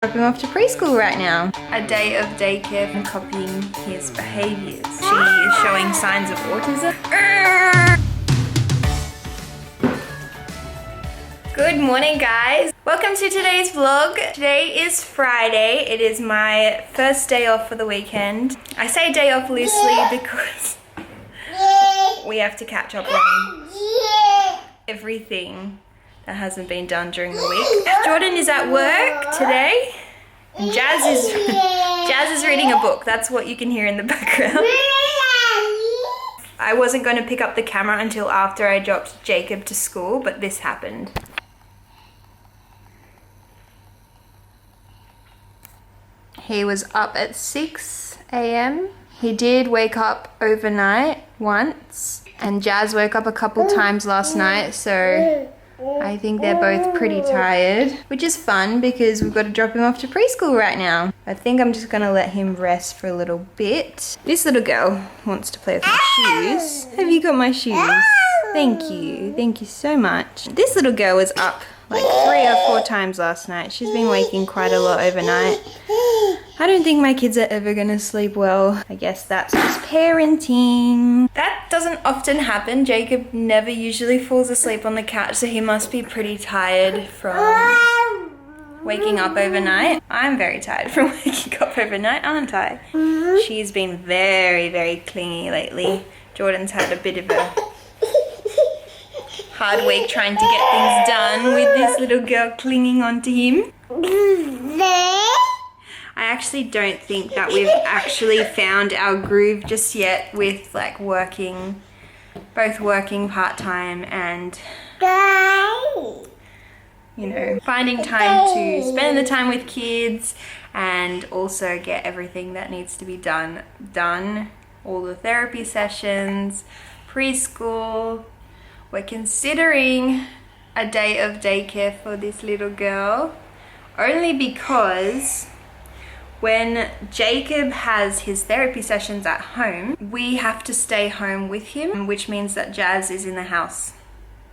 Drop him off to preschool right now. A day of daycare and copying his behaviours. She is showing signs of autism. Good morning, guys. Welcome to today's vlog. Today is Friday. It is my first day off for the weekend. I say day off loosely because we have to catch up on everything that hasn't been done during the week. Jordan is at work today. Jazz is reading a book. That's what you can hear in the background. I wasn't going to pick up the camera until after I dropped Jacob to school, but this happened. He was up at 6 a.m. He did wake up overnight once, and Jazz woke up a couple times last night, so I think they're both pretty tired, which is fun because we've got to drop him off to preschool right now. I think I'm just gonna let him rest for a little bit. This little girl wants to play with my shoes. Have you got my shoes? Thank you so much. This little girl was up like 3 or 4 times last night. She's been waking quite a lot overnight. I don't think my kids are ever gonna sleep well. I guess that's just parenting. That doesn't often happen. Jacob never usually falls asleep on the couch, so he must be pretty tired from waking up overnight. I'm very tired from waking up overnight, aren't I? She's been very clingy lately. Jordan's had a bit of a hard week trying to get things done with this little girl clinging onto him. I actually don't think that we've actually found our groove just yet with like both working part-time and, you know, finding time to spend the time with kids and also get everything that needs to be done. All the therapy sessions, preschool. We're considering a day of daycare for this little girl only because when Jacob has his therapy sessions at home, we have to stay home with him, which means that Jazz is in the house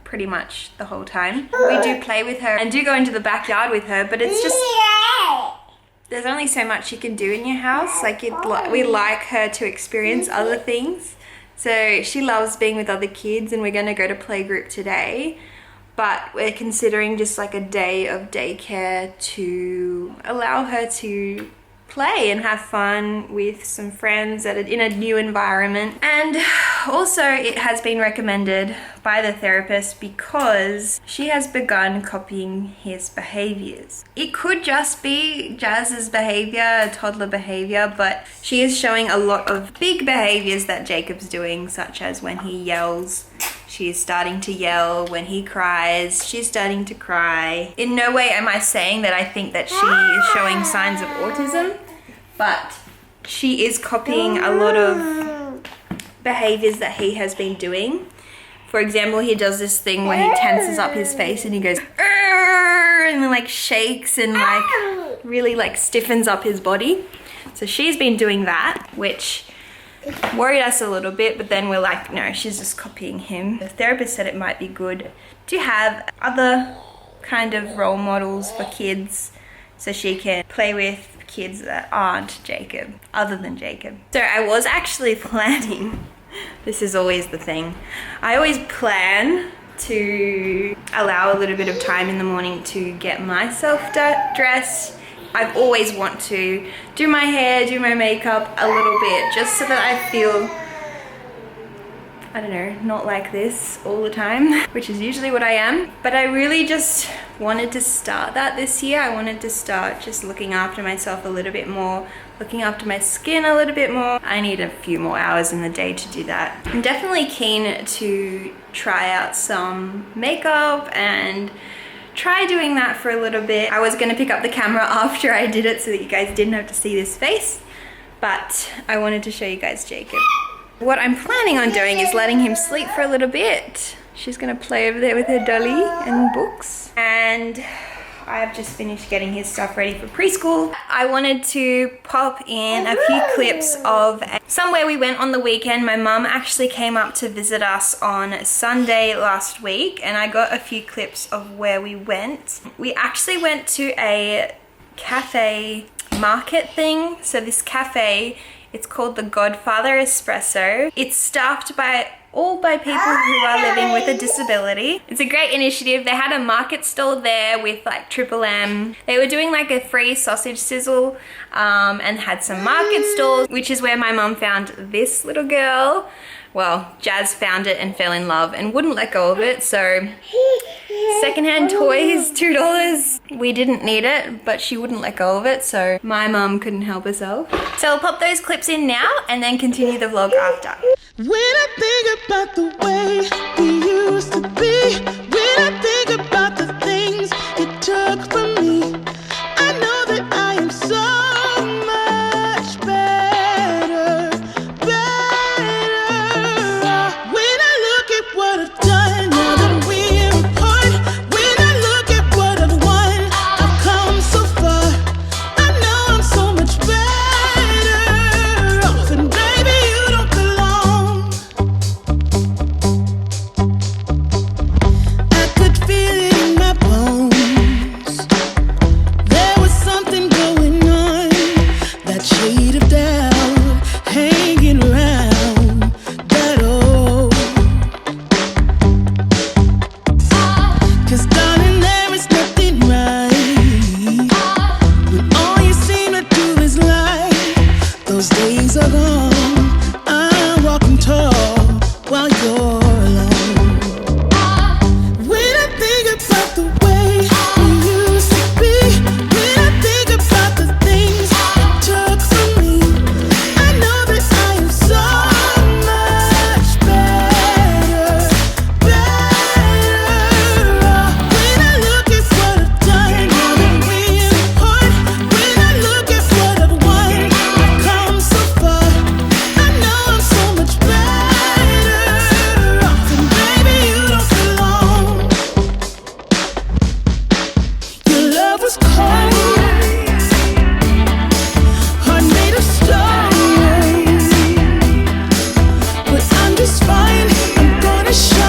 pretty much the whole time. We do play with her and do go into the backyard with her, but it's just, there's only so much you can do in your house. Like we like her to experience other things. So she loves being with other kids, and we're gonna go to playgroup today. But we're considering just like a day of daycare to allow her to play and have fun with some friends in a new environment. And also it has been recommended by the therapist because she has begun copying his behaviors. It could just be Jazz's behavior, toddler behavior, but she is showing a lot of big behaviors that Jacob's doing, such as when he yells, she's starting to yell. When he cries, she's starting to cry. In no way am I saying that I think that she is showing signs of autism, but she is copying a lot of behaviors that he has been doing. For example, he does this thing where he tenses up his face and he goes, "Arr!" and then like shakes and like really like stiffens up his body. So she's been doing that, which worried us a little bit, but then we're like, no, she's just copying him. The therapist said it might be good to have other kind of role models for kids so she can play with kids that aren't Jacob, other than Jacob. So I was actually planning, this is always the thing, I always plan to allow a little bit of time in the morning to get myself dressed. I've always want to do my hair, do my makeup a little bit, just so that I feel, I don't know, not like this all the time, which is usually what I am. But I really just wanted to start that this year. I wanted to start just looking after myself a little bit more, looking after my skin a little bit more. I need a few more hours in the day to do that. I'm definitely keen to try out some makeup and try doing that for a little bit. I was gonna pick up the camera after I did it so that you guys didn't have to see this face, but I wanted to show you guys Jacob. What I'm planning on doing is letting him sleep for a little bit. She's gonna play over there with her dolly and books, and I've just finished getting his stuff ready for preschool. I wanted to pop in a few clips of somewhere we went on the weekend. My mum actually came up to visit us on Sunday last week, and I got a few clips of where we went. We actually went to a cafe market thing. So this cafe, it's called the Godfather Espresso. It's staffed by people who are living with a disability. It's a great initiative. They had a market stall there with like Triple M. They were doing like a free sausage sizzle and had some market stalls, which is where my mum found this little girl. Well, Jazz found it and fell in love and wouldn't let go of it. So secondhand toys, $2. We didn't need it, but she wouldn't let go of it. So my mum couldn't help herself. So I'll pop those clips in now and then continue the vlog after. When I think about the way we used to be, when I think about the things you took from me, I know that I am so much better, better. When I look at what I've done, now that we're apart, when I look at what I've won, I've come so far. I know I'm so much better off, and baby, you don't belong. I could feel it in my bones. There was something going on, that shade of doubt hanging around that old. 'Cause darling, there is nothing right when all you seem to do is lie. Those days are gone. I'm walking tall while you're alone. When I think about the way we used to be, when I think about the things you took from me, I know that I am so much better, better. When I look at what I've done, now that we're apart, when I look at what I've won, I've come so far. I know I'm so much better off, and baby, you don't belong. Your love was cold, heart made of stone, but I'm just fine. I'm gonna show